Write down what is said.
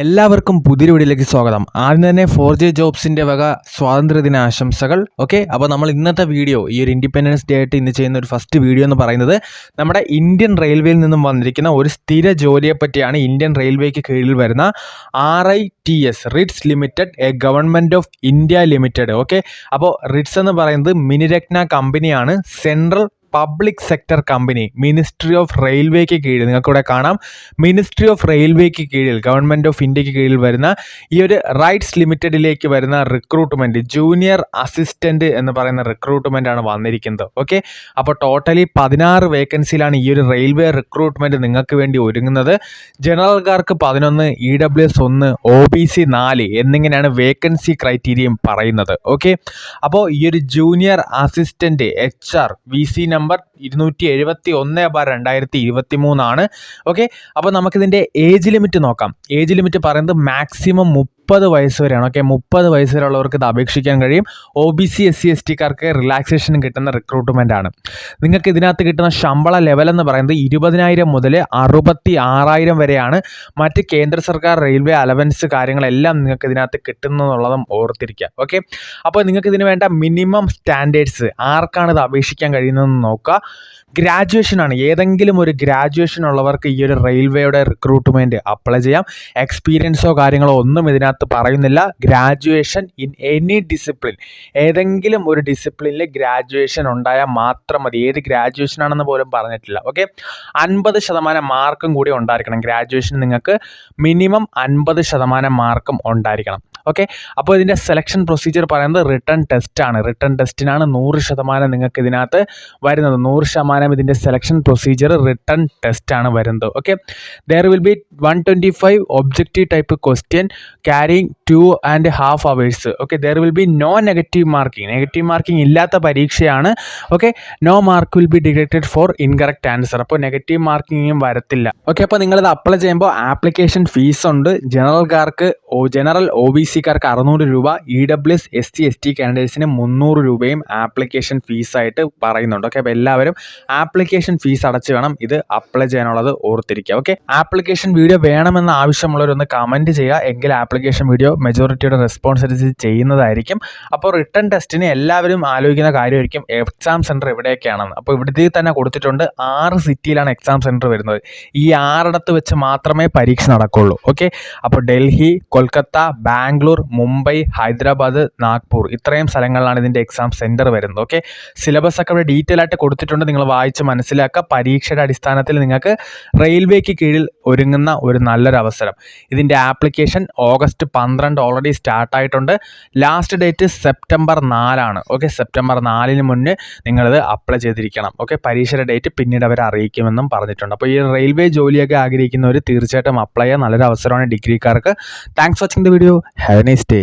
എല്ലാവർക്കും പുതിയ വീഡിയോയിലേക്ക് സ്വാഗതം. ആദ്യം തന്നെ 4J ജോബ്സിൻ്റെ വക സ്വാതന്ത്ര്യദിന ആശംസകൾ. ഓക്കെ, അപ്പോൾ നമ്മൾ ഇന്നത്തെ വീഡിയോ ഈ ഒരു ഇൻഡിപെൻഡൻസ് ഡേ ആയിട്ട് ഇന്ന് ചെയ്യുന്ന ഒരു ഫസ്റ്റ് വീഡിയോ എന്ന് പറയുന്നത് നമ്മുടെ ഇന്ത്യൻ റെയിൽവേയിൽ നിന്നും വന്നിരിക്കുന്ന ഒരു സ്ഥിര ജോലിയെ പറ്റിയാണ്. ഇന്ത്യൻ റെയിൽവേക്ക് കീഴിൽ വരുന്ന RITES RITES limited, a government of India limited. Okay, അപ്പോൾ റിറ്റ്സ് എന്ന് പറയുന്നത് മിനിരത്ന കമ്പനിയാണ്. Central public sector company, ministry of റെയിൽവേക്ക് കീഴിൽ, നിങ്ങൾക്കിവിടെ കാണാം, മിനിസ്ട്രി ഓഫ് റെയിൽവേക്ക് കീഴിൽ, ഗവൺമെൻറ് ഓഫ് ഇന്ത്യക്ക് കീഴിൽ വരുന്ന ഈ ഒരു റൈറ്റ്സ് ലിമിറ്റഡിലേക്ക് വരുന്ന റിക്രൂട്ട്മെൻറ്റ്, ജൂനിയർ അസിസ്റ്റൻറ്റ് എന്ന് പറയുന്ന റിക്രൂട്ട്മെൻ്റ് ആണ് വന്നിരിക്കുന്നത്. ഓക്കെ, അപ്പോൾ ടോട്ടലി 16 വേക്കൻസിയിലാണ് ഈ ഒരു റെയിൽവേ റിക്രൂട്ട്മെൻറ്റ് നിങ്ങൾക്ക് വേണ്ടി ഒരുങ്ങുന്നത്. ജനറൽക്കാർക്ക് 11, EWS 1, OBC 4 എന്നിങ്ങനെയാണ് വേക്കൻസി ക്രൈറ്റീരിയയും പറയുന്നത്. ഓക്കെ, അപ്പോൾ ഈ ഒരു junior assistant HR VC number 271/2023 ആണ്. ഓക്കെ, അപ്പോൾ നമുക്കിതിൻ്റെ ഏജ് ലിമിറ്റ് നോക്കാം. ഏജ് ലിമിറ്റ് പറയുന്നത് മാക്സിമം 30 വയസ്സ് വരെയാണ്. ഓക്കെ, 30 വയസ്സ് വരെയുള്ളവർക്ക് ഇത് അപേക്ഷിക്കാൻ കഴിയും. OBC SC STക്കാർക്ക് റിലാക്സേഷൻ കിട്ടുന്ന റിക്രൂട്ട്മെൻ്റ് ആണ്. നിങ്ങൾക്ക് ഇതിനകത്ത് കിട്ടുന്ന ശമ്പള ലെവൽ എന്ന് പറയുന്നത് 20,000 മുതൽ 66,000 വരെയാണ്. മറ്റ് കേന്ദ്ര സർക്കാർ റെയിൽവേ അലവൻസ് കാര്യങ്ങളെല്ലാം നിങ്ങൾക്ക് ഇതിനകത്ത് കിട്ടുന്നതെന്നുള്ളതും ഓർത്തിരിക്കുക. ഓക്കെ, അപ്പോൾ നിങ്ങൾക്ക് ഇതിന് വേണ്ട മിനിമം സ്റ്റാൻഡേർഡ്സ്, ആർക്കാണ് ഇത് അപേക്ഷിക്കാൻ കഴിയുന്നതെന്ന് നോക്കുക. ഗ്രാജുവേഷൻ ആണ്. ഏതെങ്കിലും ഒരു ഗ്രാജുവേഷൻ ഉള്ളവർക്ക് ഈ ഒരു റെയിൽവേയുടെ റിക്രൂട്ട്മെൻറ്റ് അപ്ലൈ ചെയ്യാം. എക്സ്പീരിയൻസോ കാര്യങ്ങളോ ഒന്നും ഇതിനകത്ത് പറയുന്നില്ല. ഗ്രാജുവേഷൻ ഇൻ എനി ഡിസിപ്ലിൻ, ഏതെങ്കിലും ഒരു ഡിസിപ്ലിനിൽ ഗ്രാജുവേഷൻ ഉണ്ടായാൽ മാത്രം മതി. ഏത് ഗ്രാജുവേഷൻ ആണെന്ന് പോലും പറഞ്ഞിട്ടില്ല. ഓക്കെ, 50% മാർക്കും കൂടി ഉണ്ടായിരിക്കണം. ഗ്രാജുവേഷൻ നിങ്ങൾക്ക് മിനിമം 50% മാർക്കും ഉണ്ടായിരിക്കണം. ഓക്കെ, അപ്പോൾ ഇതിൻ്റെ സെലക്ഷൻ പ്രൊസീജിയർ പറയുന്നത് റിട്ടൺ ടെസ്റ്റ് ആണ്. റിട്ടൺ ടെസ്റ്റിനാണ് 100% നിങ്ങൾക്ക് ഇതിനകത്ത് വരുന്നത്. 100% ഇതിൻ്റെ സെലക്ഷൻ പ്രൊസീജിയർ റിട്ടൺ ടെസ്റ്റ് ആണ് വരുന്നത്. Okay, there will be 125 objective type question carrying 2.5 hours. Okay, there will be no negative marking. Negative marking ഇല്ലാത്ത പരീക്ഷയാണ്. Okay, no mark will be deducted for incorrect answer. അപ്പോൾ negative മാർക്കിങ്ങും വരത്തില്ല. Okay, അപ്പോൾ നിങ്ങളിത് apply ചെയ്യുമ്പോൾ ആപ്ലിക്കേഷൻ ഫീസ് ഉണ്ട്. ജനറൽക്കാർക്ക്, general OBCക്കാർക്ക് 600 രൂപ, EWS SC ST കാൻഡിഡേറ്റ്സിന് 300 രൂപയും ആപ്ലിക്കേഷൻ ഫീസായിട്ട് പറയുന്നുണ്ട്. ഓക്കെ, അപ്പോൾ എല്ലാവരും ആപ്ലിക്കേഷൻ ഫീസ് അടച്ച് വേണം ഇത് അപ്ലൈ ചെയ്യാനുള്ളത് ഓർത്തിരിക്കുക. ഓക്കെ, ആപ്ലിക്കേഷൻ വീഡിയോ വേണമെന്ന് ആവശ്യമുള്ളവരൊന്ന് കമൻറ്റ് ചെയ്യുക. എങ്കിൽ ആപ്ലിക്കേഷൻ വീഡിയോ മെജോറിറ്റിയുടെ റെസ്പോൺസ് അനുസരിച്ച് ചെയ്യുന്നതായിരിക്കും. അപ്പോൾ റിട്ടൺ ടെസ്റ്റിന് എല്ലാവരും ആലോചിക്കുന്ന കാര്യമായിരിക്കും എക്സാം സെൻറ്റർ എവിടെയൊക്കെയാണെന്ന്. അപ്പോൾ ഇവിടുത്തെ തന്നെ കൊടുത്തിട്ടുണ്ട് 6 സിറ്റിയിലാണ് എക്സാം സെൻറ്റർ വരുന്നത്. ഈ 6 വെച്ച് മാത്രമേ പരീക്ഷ നടക്കുള്ളൂ. ഓക്കെ, അപ്പോൾ ഡൽഹി, കൊൽക്കത്ത, ബാംഗ്ലൂർ, മുംബൈ, ഹൈദരാബാദ്, നാഗ്പൂർ, ഇത്രയും സ്ഥലങ്ങളിലാണ് ഇതിൻ്റെ എക്സാം സെൻറ്റർ വരുന്നത്. ഓക്കെ, സിലബസ് ഒക്കെ ഇവിടെ ഡീറ്റെയിൽ ആയിട്ട് കൊടുത്തിട്ടുണ്ട്. നിങ്ങൾ വായിച്ച് മനസ്സിലാക്കുക. പരീക്ഷയുടെ അടിസ്ഥാനത്തിൽ നിങ്ങൾക്ക് റെയിൽവേക്ക് കീഴിൽ ഒരുങ്ങുന്ന ഒരു നല്ലൊരു അവസരം. ഇതിൻ്റെ ആപ്ലിക്കേഷൻ August 12 ഓൾറെഡി സ്റ്റാർട്ടായിട്ടുണ്ട്. ലാസ്റ്റ് ഡേറ്റ് September 4 ആണ്. ഓക്കെ, September 4 മുന്നേ നിങ്ങളിത് അപ്ലൈ ചെയ്തിരിക്കണം. ഓക്കെ, പരീക്ഷയുടെ ഡേറ്റ് പിന്നീട് അവർ അറിയിക്കുമെന്നും പറഞ്ഞിട്ടുണ്ട്. അപ്പോൾ ഈ റെയിൽവേ ജോലിയൊക്കെ ആഗ്രഹിക്കുന്നവർ തീർച്ചയായിട്ടും അപ്ലൈ ചെയ്യാൻ നല്ലൊരു അവസരമാണ് ഡിഗ്രിക്കാർക്ക്. Thanks watching the video. Have a nice day.